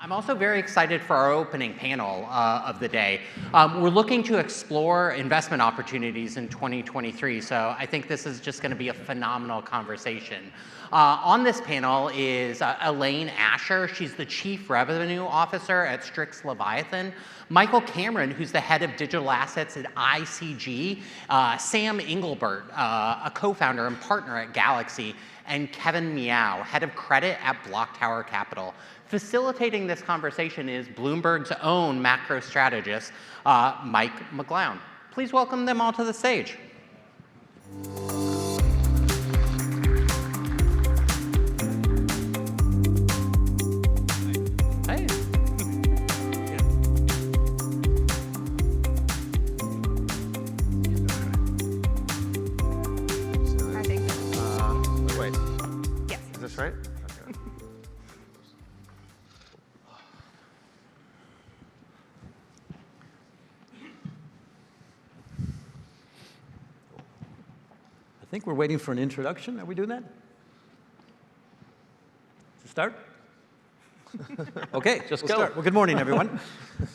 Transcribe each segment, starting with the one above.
I'm also very excited for our opening panel of the day. We're looking to explore investment opportunities in 2023, so I think this is just going to be a phenomenal conversation. On this panel is Elaine Asher. She's the Chief Revenue Officer at Strix Leviathan. Michael Cameron, who's the head of digital assets at ICG. Sam Engelbert, a co-founder and partner at Galaxy. And Kevin Miao, head of credit at Block Tower Capital. Facilitating this conversation is Bloomberg's own macro strategist, Mike McGlown. Please welcome them all to the stage. Hey. I think. Wait, Yes. is this right? Okay. I think we're waiting for an introduction. Are we doing that? To start? Okay, Just we'll go. start. Well, good morning, everyone.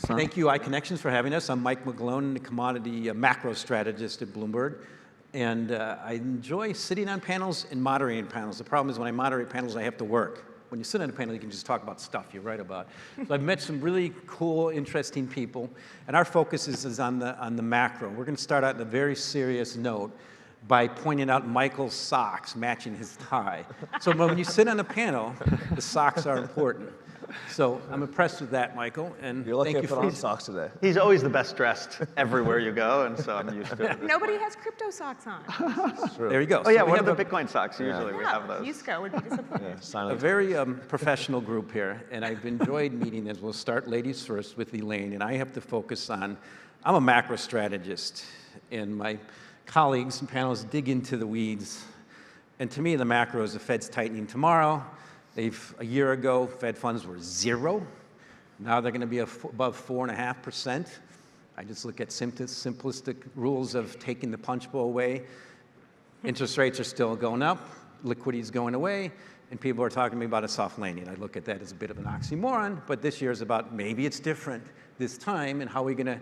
Thank you, iConnections, for having us. I'm Mike McGlown, the commodity macro strategist at Bloomberg. And I enjoy sitting on panels and moderating panels. The problem is when I moderate panels, I have to work. When you sit on a panel, you can just talk about stuff you write about. So I've met some really cool, interesting people. And our focus is on the macro. We're going to start out on a very serious note by pointing out Michael's socks matching his tie. So when you sit on a panel, the socks are important. So I'm impressed with that, Michael, and You're lucky thank I you put for on socks today. He's always the best dressed everywhere you go, and so I'm used to it. Nobody has crypto socks on. There you go. Oh yeah, So we what are have the Bitcoin socks? Usually we have those. Usco would be disappointed. a very professional group here, and I've enjoyed meeting this. We'll start ladies first with Elaine, and I have to focus on, I'm a macro strategist, and my colleagues and panelists dig into the weeds. And to me, the macro is the Fed's tightening tomorrow. A year ago, Fed funds were 0. Now they're going to be above 4.5%. I just look at simplistic rules of taking the punch bowl away. Interest rates are still going up, liquidity is going away, and people are talking to me about a soft landing. I look at that as a bit of an oxymoron, but this year is about maybe it's different this time, and how are we going to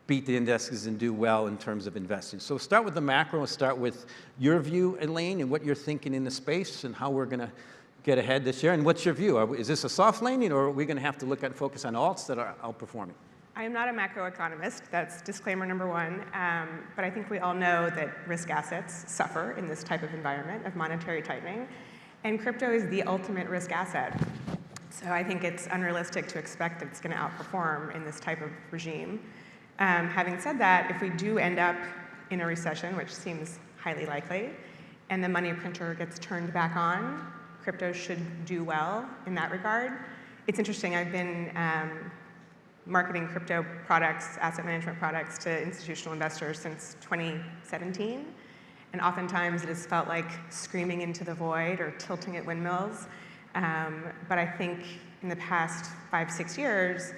beat the indexes and do well in terms of investing. So start with the macro, start with your view, Elaine, and what you're thinking in the space and how we're going to get ahead this year. And what's your view? Is this a soft landing, or are we going to have to look at and focus on alts that are outperforming? I am not a macroeconomist. That's disclaimer number one. But I think we all know that risk assets suffer in this type of environment of monetary tightening. And crypto is the ultimate risk asset. So I think it's unrealistic to expect that it's going to outperform in this type of regime. Having said that, if we do end up in a recession, which seems highly likely, and the money printer gets turned back on, crypto should do well in that regard. It's interesting, I've been marketing crypto products, asset management products to institutional investors since 2017. And oftentimes it has felt like screaming into the void or tilting at windmills. But I think in the past 5-6 years,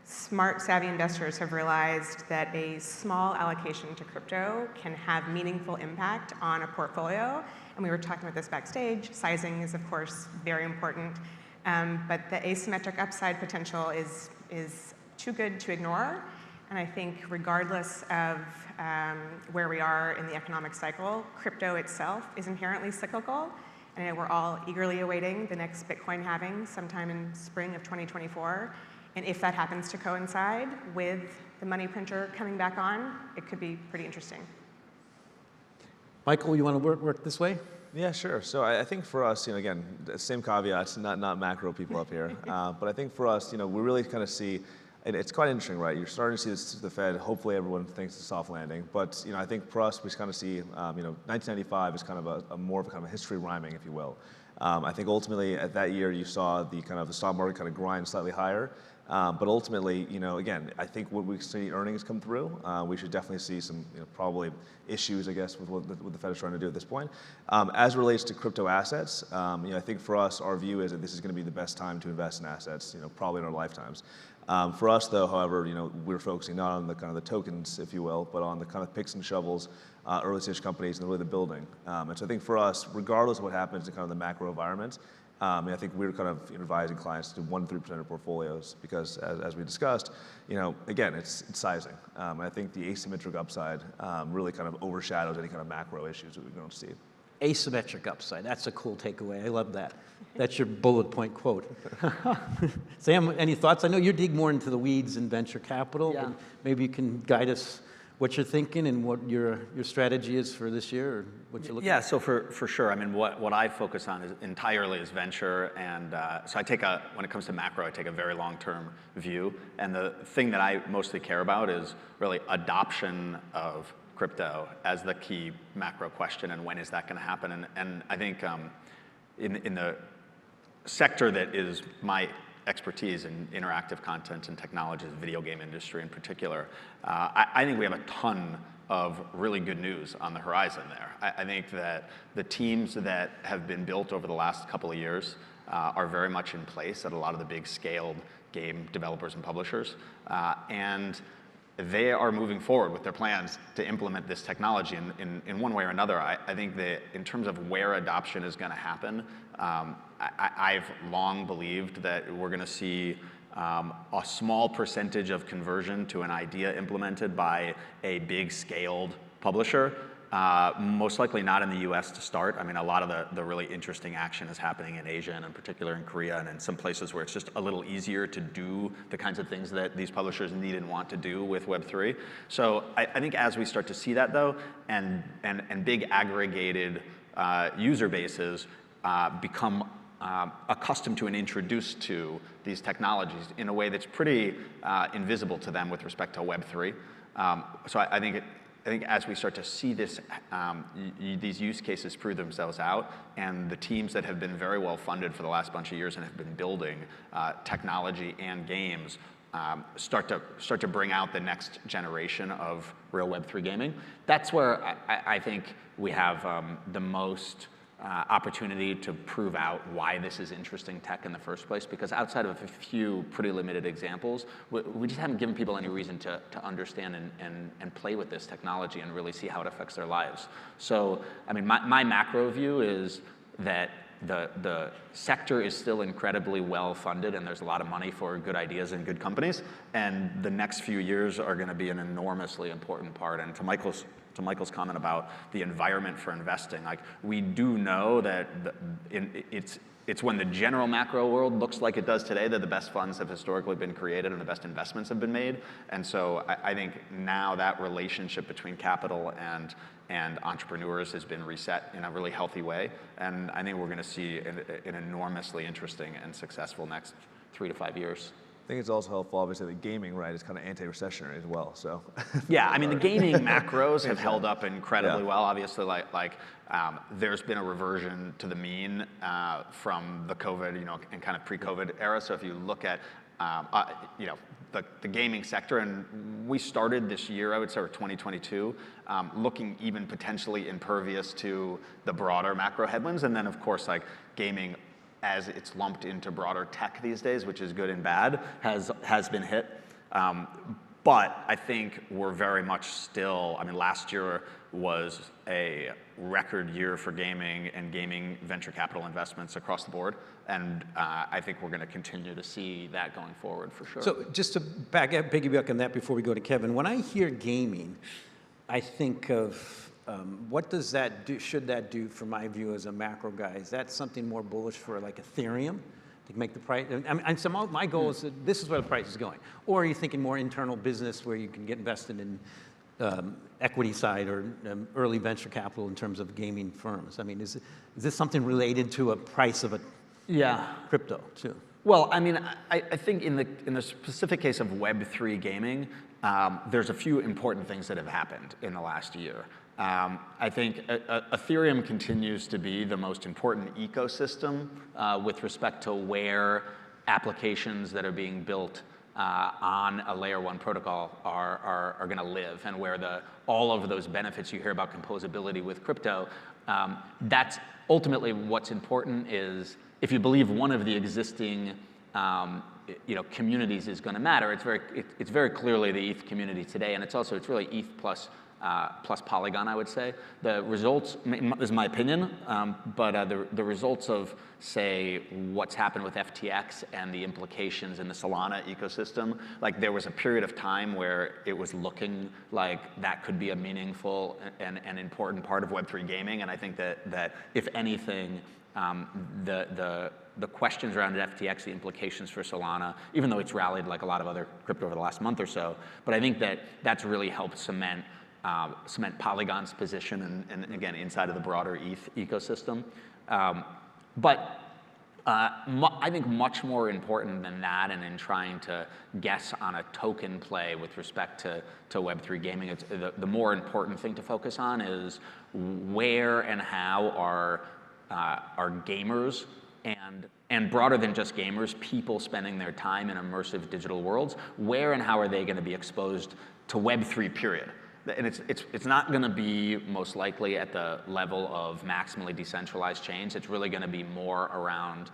smart, savvy investors have realized that a small allocation to crypto can have meaningful impact on a portfolio. And we were talking about this backstage. Sizing is, of course, very important. But the asymmetric upside potential is too good to ignore. And I think regardless of where we are in the economic cycle, crypto itself is inherently cyclical. And we're all eagerly awaiting the next Bitcoin halving sometime in spring of 2024. And if that happens to coincide with the money printer coming back on, it could be pretty interesting. Michael, you want to work this way? Yeah, sure. So I think for us, again, same caveats, not macro people up here, but I think for us, we really kind of see, and it's quite interesting, right? You're starting to see this, the Fed. Hopefully, everyone thinks it's a soft landing, but I think for us, we kind of see, 1995 is kind of a more of a kind of a history rhyming, if you will. I think ultimately at that year you saw the stock market kind of grind slightly higher. But ultimately, again, I think when we see earnings come through, we should definitely see some, probably issues, I guess, with what the Fed is trying to do at this point. As it relates to crypto assets, I think for us, our view is that this is going to be the best time to invest in assets, probably in our lifetimes. For us, though, however, we're focusing not on the kind of the tokens, if you will, but on the kind of picks and shovels, early stage companies and really the building. And so I think for us, regardless of what happens in kind of the macro environment, And I think we're kind of advising clients to do 1 to 3% of portfolios because, as we discussed, again, it's sizing. And I think the asymmetric upside really kind of overshadows any kind of macro issues that we're going to see. Asymmetric upside. That's a cool takeaway. I love that. That's your bullet point quote. Sam, any thoughts? I know you dig more into the weeds in venture capital. Yeah. But maybe you can guide us what you're thinking and what your strategy is for this year, or what you're looking Yeah, at. so for sure. I mean, what I focus on is entirely is venture, and so when it comes to macro, I take a very long-term view, and the thing that I mostly care about is really adoption of crypto as the key macro question, and when is that going to happen? And I think in the sector that is my expertise in interactive content and technology, the video game industry in particular, I think we have a ton of really good news on the horizon there. I think that the teams that have been built over the last couple of years are very much in place at a lot of the big scaled game developers and publishers, and they are moving forward with their plans to implement this technology in one way or another. I think that in terms of where adoption is going to happen, I've long believed that we're going to see a small percentage of conversion to an idea implemented by a big scaled publisher, most likely not in the US to start. I mean, a lot of the really interesting action is happening in Asia, and in particular in Korea, and in some places where it's just a little easier to do the kinds of things that these publishers need and want to do with Web3. So I think as we start to see that though, and big aggregated user bases become accustomed to and introduced to these technologies in a way that's pretty invisible to them with respect to Web3. So I think as we start to see this, these use cases prove themselves out, and the teams that have been very well funded for the last bunch of years and have been building technology and games start to bring out the next generation of real Web3 gaming. That's where I think we have the most opportunity to prove out why this is interesting tech in the first place, because outside of a few pretty limited examples, we just haven't given people any reason to understand and play with this technology and really see how it affects their lives. So, I mean, my macro view is that the sector is still incredibly well funded, and there's a lot of money for good ideas and good companies, and the next few years are going to be an enormously important part. And to Michael's comment about the environment for investing, like, we do know that it's when the general macro world looks like it does today that the best funds have historically been created and the best investments have been made. And so I think now that relationship between capital and entrepreneurs has been reset in a really healthy way. And I think we're going to see an enormously interesting and successful next 3 to 5 years. I think it's also helpful, obviously, that gaming, right, is kind of anti-recessionary as well. So yeah, I mean, the gaming macros have held up incredibly well. Obviously, there's been a reversion to the mean from the COVID, and kind of pre-COVID era. So if you look at, the gaming sector, and we started this year, I would say, or 2022, looking even potentially impervious to the broader macro headwinds, and then of course, like, gaming, as it's lumped into broader tech these days, which is good and bad, has been hit. But I think we're very much still, I mean, last year was a record year for gaming and gaming venture capital investments across the board. And I think we're going to continue to see that going forward for sure. So just to piggyback on that before we go to Kevin, when I hear gaming, I think of what does that do, should that do for my view as a macro guy? Is that something more bullish for like Ethereum to make the price? And some of my goal is that this is where the price is going. Or are you thinking more internal business where you can get invested in equity side or early venture capital in terms of gaming firms? I mean, is this something related to a price of a crypto too? Well, I mean, I think in the specific case of Web3 gaming, there's a few important things that have happened in the last year. I think Ethereum continues to be the most important ecosystem with respect to where applications that are being built on a layer 1 protocol are going to live, and where all of those benefits you hear about composability with crypto, that's ultimately what's important. Is if you believe one of the existing communities is going to matter, it's very clearly the ETH community today, and it's really ETH plus plus Polygon, I would say. The results, this is my opinion, but the results of, say, what's happened with FTX and the implications in the Solana ecosystem, like there was a period of time where it was looking like that could be a meaningful and important part of Web3 gaming, and I think that if anything, the questions around FTX, the implications for Solana, even though it's rallied like a lot of other crypto over the last month or so, but I think that's really helped cement Polygon's position and again, inside of the broader ETH ecosystem. But I think much more important than that, and in trying to guess on a token play with respect to Web3 gaming, it's the more important thing to focus on is where and how are gamers and broader than just gamers, people spending their time in immersive digital worlds, where and how are they going to be exposed to Web3 period? And it's not going to be most likely at the level of maximally decentralized chains. It's really going to be more around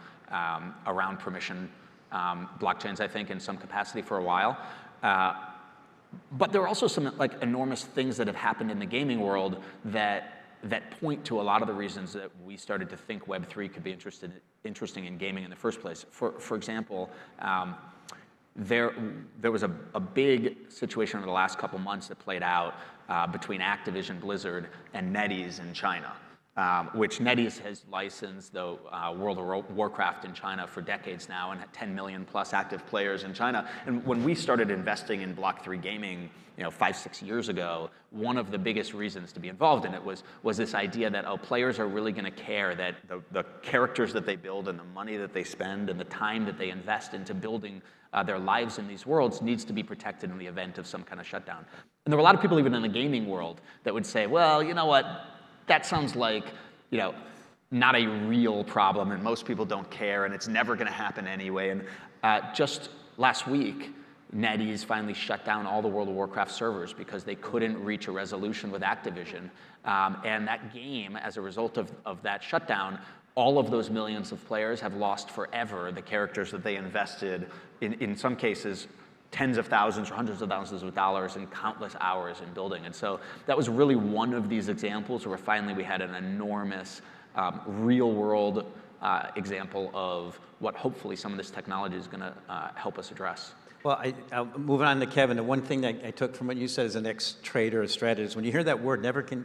permission blockchains, I think, in some capacity for a while. But there are also some like enormous things that have happened in the gaming world that point to a lot of the reasons that we started to think Web3 could be interesting in gaming in the first place. For example, there was a big situation over the last couple months that played out between Activision Blizzard and NetEase in China, which NetEase has licensed the World of Warcraft in China for decades now and had 10 million plus active players in China. And when we started investing in Block 3 gaming, 5-6 years ago, one of the biggest reasons to be involved in it was this idea that players are really going to care that the characters that they build and the money that they spend and the time that they invest into building their lives in these worlds needs to be protected in the event of some kind of shutdown. And there were a lot of people even in the gaming world that would say, well, you know what, that sounds like, not a real problem and most people don't care and it's never going to happen anyway. And just last week, NetEase finally shut down all the World of Warcraft servers because they couldn't reach a resolution with Activision. And that game, as a result of that shutdown, all of those millions of players have lost forever the characters that they invested in some cases, tens of thousands or hundreds of thousands of dollars and countless hours in building. And so that was really one of these examples where finally we had an enormous real world example of what hopefully some of this technology is going to help us address. Well, moving on to Kevin, the one thing that I took from what you said as an ex-trader or strategist, when you hear that word never going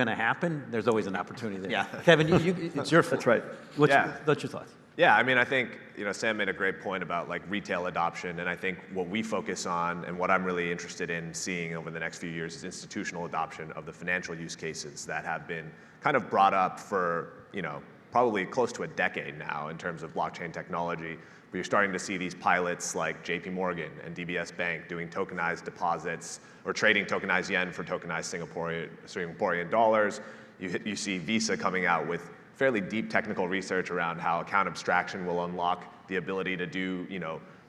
to happen, there's always an opportunity there. Yeah. Kevin, it's your fault. That's right. What's your thoughts? Yeah, I mean, I think Sam made a great point about like retail adoption, and I think what we focus on and what I'm really interested in seeing over the next few years is institutional adoption of the financial use cases that have been kind of brought up for probably close to a decade now in terms of blockchain technology. We're starting to see these pilots like JP Morgan and DBS Bank doing tokenized deposits or trading tokenized yen for tokenized Singaporean dollars. You see Visa coming out with fairly deep technical research around how account abstraction will unlock the ability to do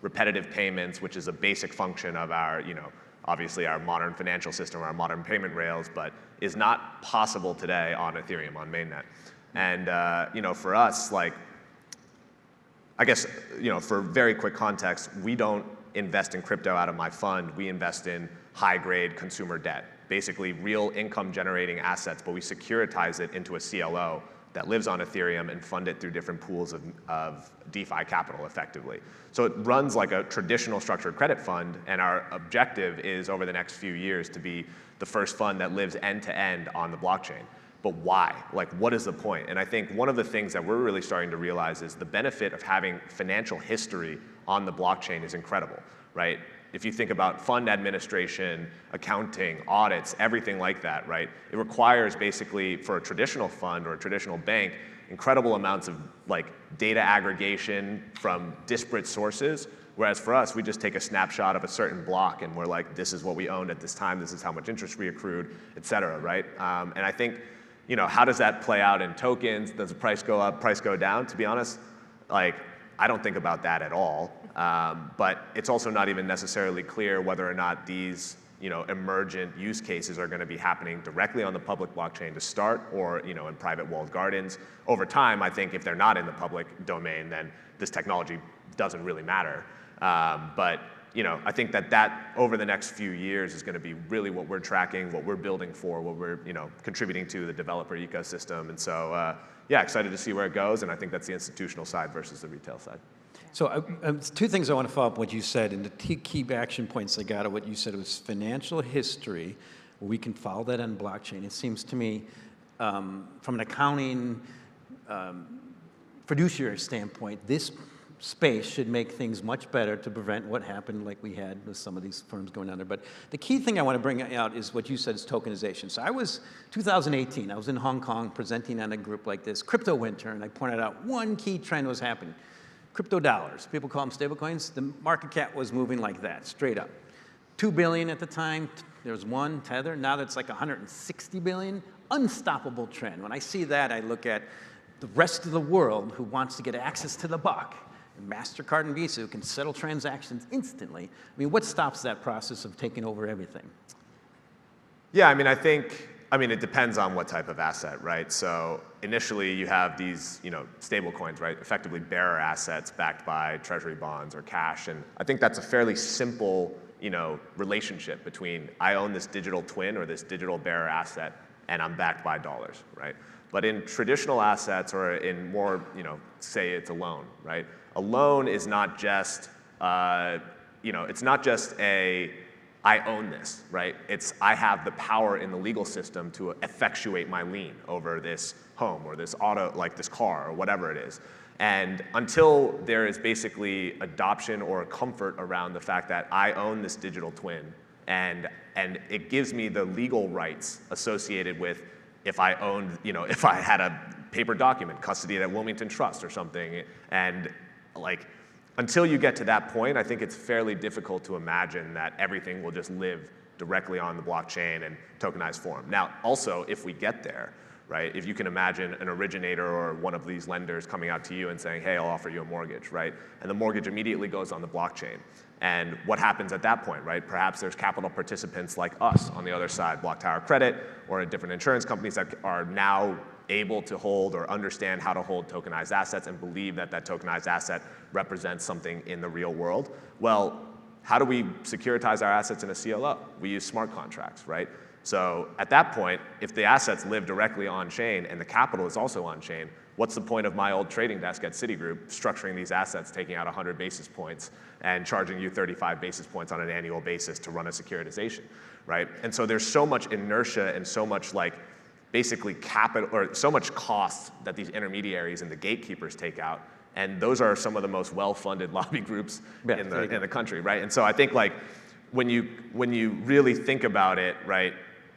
repetitive payments, which is a basic function of our obviously our modern financial system, our modern payment rails, but is not possible today on Ethereum, on mainnet. And for us, like, I guess, for very quick context, we don't invest in crypto out of my fund. We invest in high-grade consumer debt, basically real income-generating assets, but we securitize it into a CLO that lives on Ethereum and fund it through different pools of DeFi capital, effectively. So it runs like a traditional structured credit fund, and our objective is over the next few years to be the first fund that lives end-to-end on the blockchain. But why? Like, what is the point? And I think one of the things that we're really starting to realize is the benefit of having financial history on the blockchain is incredible, right? If you think about fund administration, accounting, audits, everything like that, right? It requires basically, for a traditional fund or a traditional bank, incredible amounts of like data aggregation from disparate sources. Whereas for us, we just take a snapshot of a certain block and we're like, this is what we owned at this time, this is how much interest we accrued, et cetera, right? And I think, how does that play out in tokens? Does the price go up, price go down? To be honest, like, I don't think about that at all. But it's also not even necessarily clear whether or not these, emergent use cases are going to be happening directly on the public blockchain to start or, in private walled gardens. Over time, I think if they're not in the public domain, then this technology doesn't really matter. But I think that over the next few years is going to be really what we're tracking, what we're building for, what we're contributing to the developer ecosystem. And so, yeah, excited to see where it goes. And I think that's the institutional side versus the retail side. So two things I want to follow up what you said, and the key action points I got of what you said was financial history. We can follow that on blockchain. It seems to me, from an accounting fiduciary standpoint, this space should make things much better to prevent what happened like we had with some of these firms going under. But the key thing I want to bring out is what you said is tokenization. So 2018, I was in Hong Kong presenting on a group like this, Crypto Winter, and I pointed out one key trend was happening. Crypto dollars, people call them stablecoins, the market cap was moving like that, straight up. 2 billion at the time, there was one, Tether, now that's like 160 billion, unstoppable trend. When I see that, I look at the rest of the world who wants to get access to the buck, and MasterCard and Visa who can settle transactions instantly. I mean, what stops that process of taking over everything? Yeah, I mean, it depends on what type of asset, right? So initially you have these, stable coins, right? Effectively bearer assets backed by treasury bonds or cash. And I think that's a fairly simple, relationship between I own this digital twin or this digital bearer asset and I'm backed by dollars, right? But in traditional assets or in more, say it's a loan, right? A loan is not just, it's not just I own this, right? It's I have the power in the legal system to effectuate my lien over this home or this auto, like this car or whatever it is. And until there is basically adoption or comfort around the fact that I own this digital twin and it gives me the legal rights associated with if I owned, if I had a paper document, custody at Wilmington Trust or something, and until you get to that point, I think it's fairly difficult to imagine that everything will just live directly on the blockchain and tokenized form. Now, also, if we get there, right, if you can imagine an originator or one of these lenders coming out to you and saying, hey, I'll offer you a mortgage, right? And the mortgage immediately goes on the blockchain. And what happens at that point, right? Perhaps there's capital participants like us on the other side, Block Tower Credit, or different insurance companies that are now able to hold or understand how to hold tokenized assets and believe that that tokenized asset represents something in the real world. Well, how do we securitize our assets in a CLO? We use smart contracts, right? So at that point, if the assets live directly on chain and the capital is also on chain, what's the point of my old trading desk at Citigroup structuring these assets, taking out 100 basis points and charging you 35 basis points on an annual basis to run a securitization, right? And so there's so much inertia and so much basically capital or so much cost that these intermediaries and the gatekeepers take out. And those are some of the most well-funded lobby groups in the country, right? And so I think when you really think about it, right,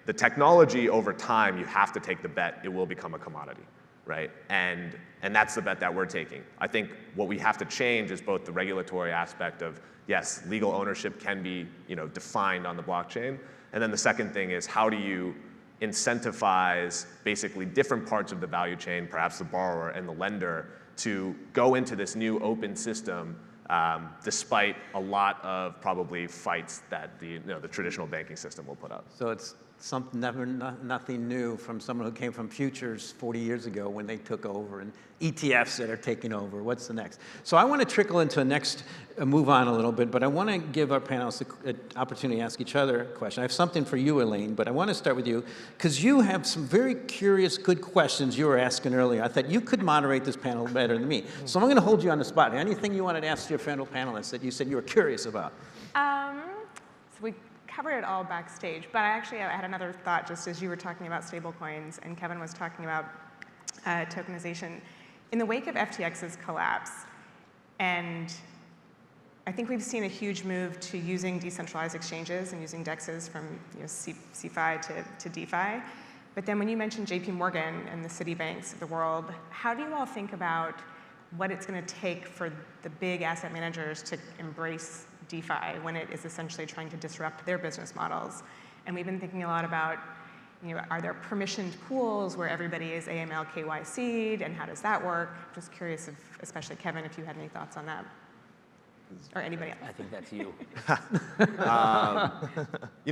the technology over time, you have to take the bet it will become a commodity, right? And that's the bet that we're taking. I think what we have to change is both the regulatory aspect of, yes, legal ownership can be defined on the blockchain. And then the second thing is how do you incentivize basically different parts of the value chain, perhaps the borrower and the lender, to go into this new open system despite a lot of probably fights that the traditional banking system will put up. So it's nothing new from someone who came from futures 40 years ago when they took over, and ETFs that are taking over. What's the next? So I want to trickle into move on a little bit, but I want to give our panelists an opportunity to ask each other a question. I have something for you, Elaine, but I want to start with you because you have some very curious, good questions you were asking earlier. I thought you could moderate this panel better than me. So I'm going to hold you on the spot. Anything you wanted to ask your fellow panelists that you said you were curious about? So we covered it all backstage, but I had another thought just as you were talking about stablecoins and Kevin was talking about tokenization. In the wake of FTX's collapse, and I think we've seen a huge move to using decentralized exchanges and using DEXs from CeFi to DeFi. But then when you mentioned JP Morgan and the Citibanks of the world, how do you all think about what it's going to take for the big asset managers to embrace DeFi when it is essentially trying to disrupt their business models? And we've been thinking a lot about, are there permissioned pools where everybody is AML KYC'd, and how does that work? Just curious, especially Kevin, if you had any thoughts on that, or anybody else. I think that's you.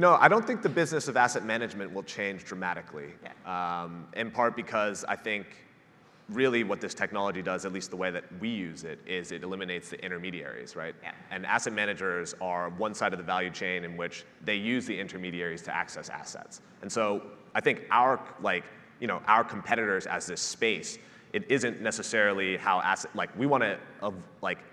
I don't think the business of asset management will change dramatically, Yeah. in part because I think really what this technology does, at least the way that we use it, is it eliminates the intermediaries, right? Yeah. And asset managers are one side of the value chain in which they use the intermediaries to access assets. And so I think our competitors as this space, it isn't necessarily how we want to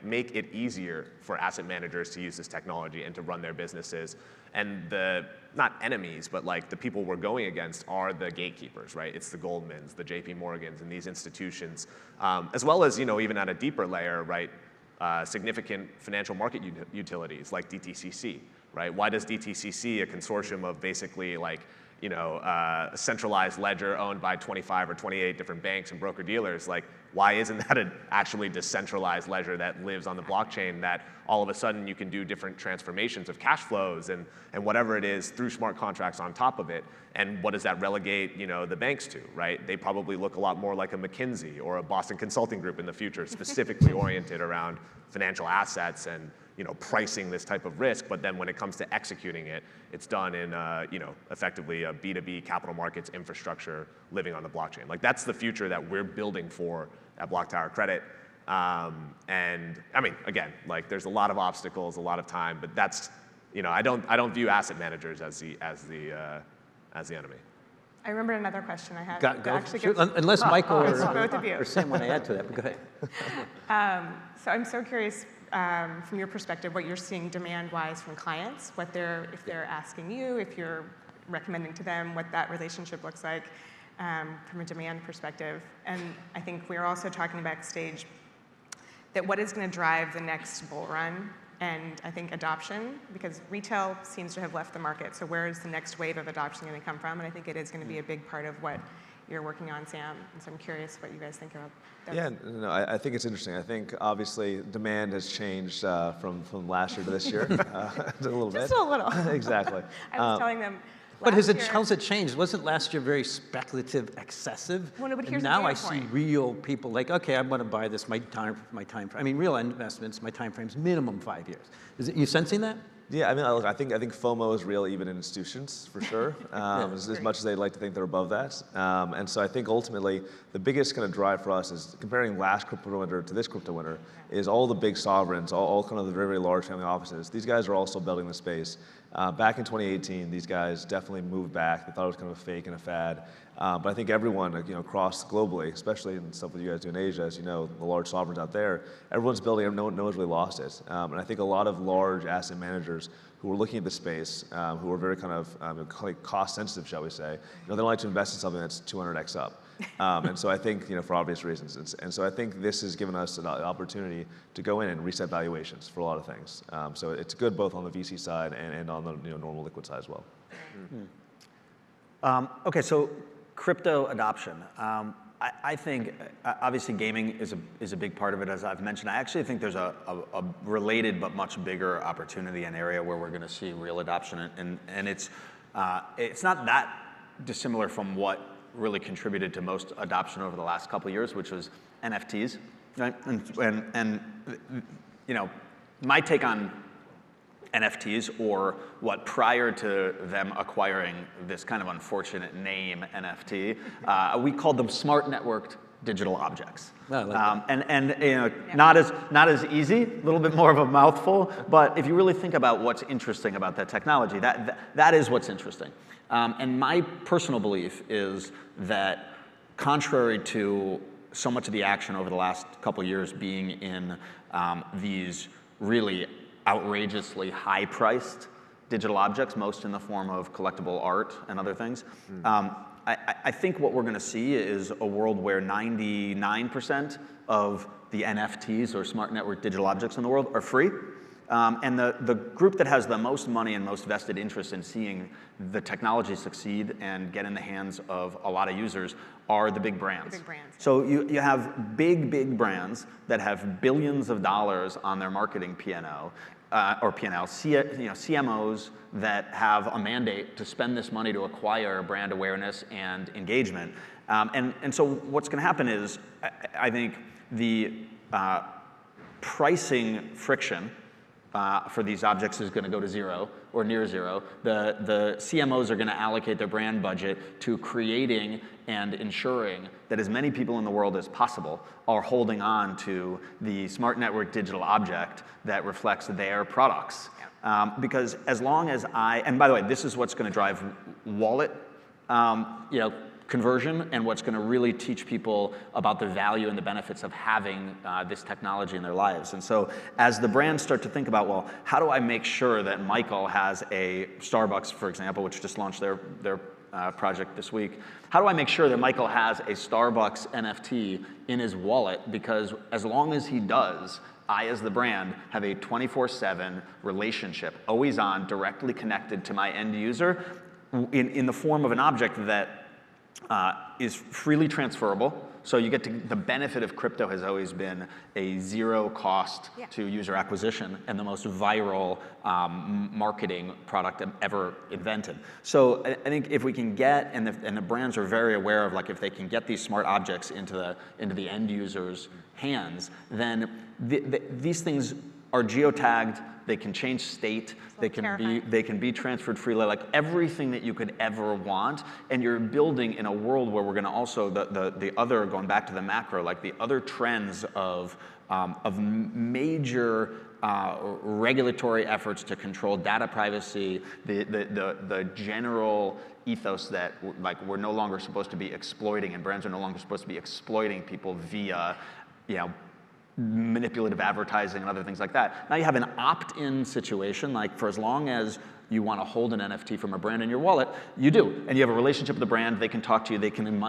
make it easier for asset managers to use this technology and to run their businesses. And the, not enemies, but like the people we're going against are the gatekeepers, right? It's the Goldmans, the JP Morgans, and these institutions, as well as, even at a deeper layer, right? Significant financial market utilities like DTCC, right? Why does DTCC, a consortium of basically a centralized ledger owned by 25 or 28 different banks and broker-dealers, why isn't that an actually decentralized ledger that lives on the blockchain that all of a sudden you can do different transformations of cash flows and whatever it is through smart contracts on top of it? And what does that relegate, the banks to, right? They probably look a lot more like a McKinsey or a Boston Consulting Group in the future, specifically oriented around financial assets and pricing this type of risk, but then when it comes to executing it, it's done in, effectively a B2B capital markets infrastructure living on the blockchain. That's the future that we're building for at Block Tower Credit. And I mean, again, there's a lot of obstacles, a lot of time, but that's, I don't view asset managers as the enemy. I remember another question I had. Unless Michael both of you. or Sam want to add to that, but go ahead. So I'm so curious, from your perspective, what you're seeing demand-wise from clients, if they're asking you, if you're recommending to them, what that relationship looks like from a demand perspective. And I think we're also talking backstage that what is going to drive the next bull run, and I think adoption, because retail seems to have left the market. So where is the next wave of adoption going to come from? And I think it is going to be a big part of what you're working on, Sam. And so I'm curious what you guys think about that. Yeah, no, I think it's interesting. I think obviously demand has changed from last year to this year a little bit. Just a little. Exactly. I was telling them. But how's it changed? Wasn't last year very speculative, excessive? Well, no, but and here's now the I data see point. real people okay, I'm going to buy this. My time. I mean, real investments. My time frame's minimum 5 years. Is it you sensing that? Yeah, I mean, look, I think FOMO is real even in institutions for sure. As much as they'd like to think they're above that, and so I think ultimately the biggest kind of drive for us is comparing last crypto winter to this crypto winter is all the big sovereigns, all kind of the very, very large family offices. These guys are also building the space. Back in 2018, these guys definitely moved back. They thought it was kind of a fake and a fad. But I think everyone, across globally, especially in stuff that you guys do in Asia, as you know, the large sovereigns out there, everyone's building. No one's really lost it. And I think a lot of large asset managers who are looking at the space, who are very kind of cost sensitive, shall we say, they don't like to invest in something that's 200x up. And so I think, for obvious reasons. And so I think this has given us an opportunity to go in and reset valuations for a lot of things. So it's good both on the VC side and on the normal liquid side as well. Okay, so crypto adoption. I think obviously gaming is a big part of it, as I've mentioned. I actually think there's a related but much bigger opportunity, an area where we're going to see real adoption, and it's not that dissimilar from what really contributed to most adoption over the last couple of years, which was NFTs, right? And my take on NFTs, or what prior to them acquiring this kind of unfortunate name NFT, we called them smart networked digital objects. I like that. Not as easy, a little bit more of a mouthful, but if you really think about what's interesting about that technology, that is what's interesting. And my personal belief is that contrary to so much of the action over the last couple of years being in these really outrageously high-priced digital objects, most in the form of collectible art and other things. I think what we're going to see is a world where 99% of the NFTs, or smart network digital objects in the world, are free. And the group that has the most money and most vested interest in seeing the technology succeed and get in the hands of a lot of users are the big brands. The big brands. So you have big brands that have billions of dollars on their marketing P&L, CMOs that have a mandate to spend this money to acquire brand awareness and engagement. And so what's going to happen is, I think the pricing friction for these objects is going to go to zero or near zero. The CMOs are going to allocate their brand budget to creating and ensuring that as many people in the world as possible are holding on to the smart network digital object that reflects their products. Because as long as and by the way, this is what's going to drive wallet, conversion, and what's going to really teach people about the value and the benefits of having this technology in their lives. And so as the brands start to think about, well, how do I make sure that Michael has a Starbucks, for example, which just launched their project this week, how do I make sure that Michael has a Starbucks NFT in his wallet? Because as long as he does, I, as the brand, have a 24/7 relationship, always on, directly connected to my end user in the form of an object that is freely transferable. So you get to, the benefit of crypto has always been a zero cost to user acquisition and the most viral marketing product ever invented. So I think if we can get, and the brands are very aware of, like, if they can get these smart objects into the end user's hands, then these things are geotagged. They can change state. They can be transferred freely, like everything that you could ever want. And you're building in a world where we're going to also the other, going back to the macro, like the other trends of major regulatory efforts to control data privacy, the general ethos that, like, we're no longer supposed to be exploiting, and brands are no longer supposed to be exploiting people via, manipulative advertising and other things like that. Now you have an opt-in situation, like, for as long as you want to hold an NFT from a brand in your wallet, you do. And you have a relationship with the brand, they can talk to you, they can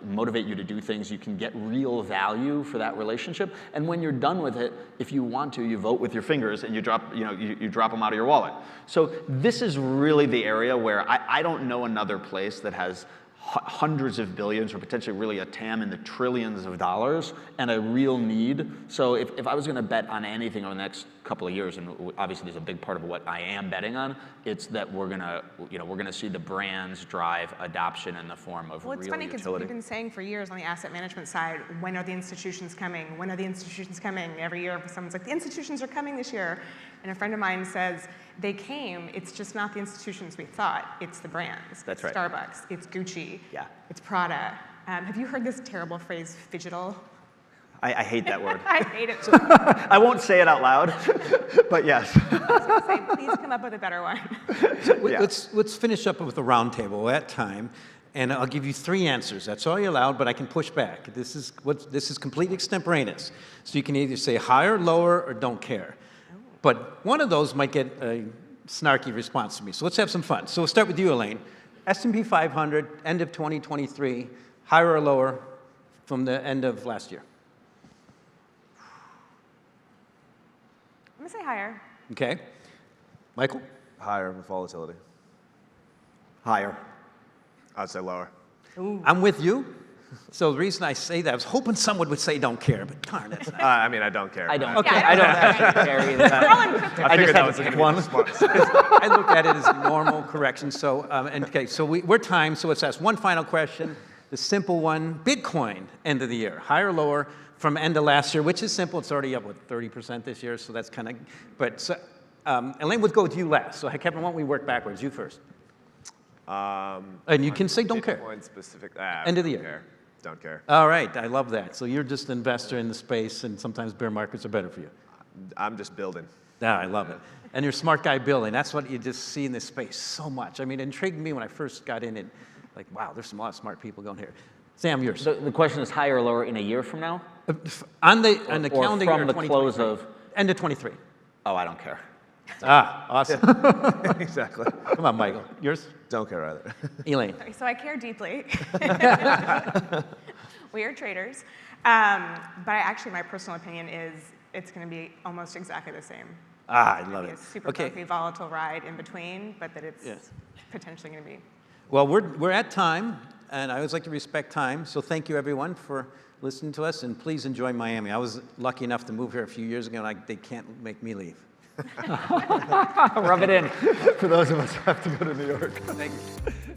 motivate you to do things, you can get real value for that relationship. And when you're done with it, if you want to, you vote with your fingers and you drop, you drop them out of your wallet. So this is really the area where I don't know another place that has hundreds of billions, or potentially really a TAM in the trillions of dollars, and a real need. So if I was going to bet on anything over the next couple of years, and obviously there's a big part of what I am betting on, it's that we're gonna see the brands drive adoption in the form of real utility. Well, it's funny because we've been saying for years on the asset management side, when are the institutions coming? When are the institutions coming? Every year someone's like, the institutions are coming this year. And a friend of mine says, they came, it's just not the institutions we thought, it's the brands. That's right. Starbucks, it's Gucci, Yeah. it's Prada. Have you heard this terrible phrase, phygital? I hate that word. I hate it. I won't say it out loud, but yes. I was going to say, please come up with a better one. Let's finish up with a round table at time, and I'll give you 3 answers. That's all you're allowed, but I can push back. This is completely extemporaneous. So you can either say higher, lower, or don't care. But one of those might get a snarky response to me. So let's have some fun. So we'll start with you, Elaine. S&P 500, end of 2023, higher or lower from the end of last year? I'm going to say higher. Okay. Michael? Higher with volatility. Higher. I'd say lower. Ooh. I'm with you. So the reason I say that, I was hoping someone would say don't care, but darn, that's not. I mean, I don't care. I don't. Okay. I don't actually care either. We're all in crypto. I just that had was to pick gonna one. be smart. I look at it as a normal correction. So, okay, so we're timed, so let's ask one final question. The simple one, Bitcoin, end of the year, higher or lower from end of last year, which is simple. It's already up, 30% this year, so that's kind of, but so, Elaine, we'll go with you last. So Kevin, why don't we work backwards? You first. And you can say don't care. Bitcoin specific. End of the don't year. care. Don't care. All right, I love that. So you're just an investor in the space, and sometimes bear markets are better for you. I'm just building. Yeah, I love it. And you're a smart guy building. That's what you just see in this space so much. I mean, it intrigued me when I first got in it. Like, wow, there's a lot of smart people going here. Sam, yours. So the question is higher or lower in a year from now? On the Or calendar from year the close 2023. of? End of 23. Oh, I don't care. Ah, awesome. Exactly. Come on, Michael. Yours? Don't care either. Elaine. So I care deeply. We are traders. But actually, my personal opinion is it's going to be almost exactly the same. Ah, I love Be it. a super Okay. bumpy, volatile ride in between, but that it's Yes. potentially going to be. Well, we're at time, and I always like to respect time. So thank you, everyone, for listening to us, and please enjoy Miami. I was lucky enough to move here a few years ago, and they can't make me leave. Rub it in for those of us who have to go to New York. Thank you.